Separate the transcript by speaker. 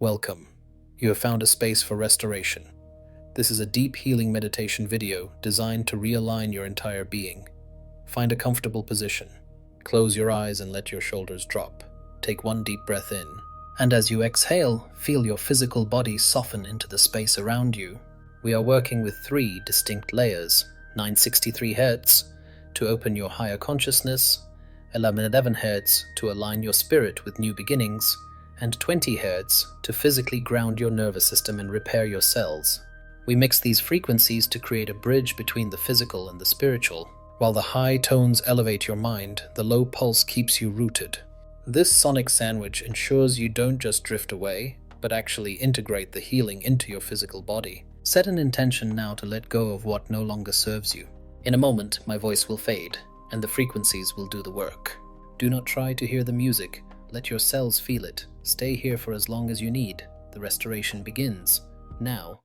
Speaker 1: Welcome. You have found a space for restoration. This is a deep healing meditation video designed to realign your entire being. Find a comfortable position. Close your eyes and let your shoulders drop. Take one deep breath in. And as you exhale, feel your physical body soften into the space around you. We are working with 3 distinct layers: 963 Hz to open your higher consciousness, 1111 Hz to align your spirit with new beginnings, and 20 Hz to physically ground your nervous system and repair your cells. We mix these frequencies to create a bridge between the physical and the spiritual. While the high tones elevate your mind, the low pulse keeps you rooted. This sonic sandwich ensures you don't just drift away, but actually integrate the healing into your physical body. Set an intention now to let go of what no longer serves you. In a moment, my voice will fade, and the frequencies will do the work. Do not try to hear the music. Let your cells feel it. Stay here for as long as you need. The restoration begins now.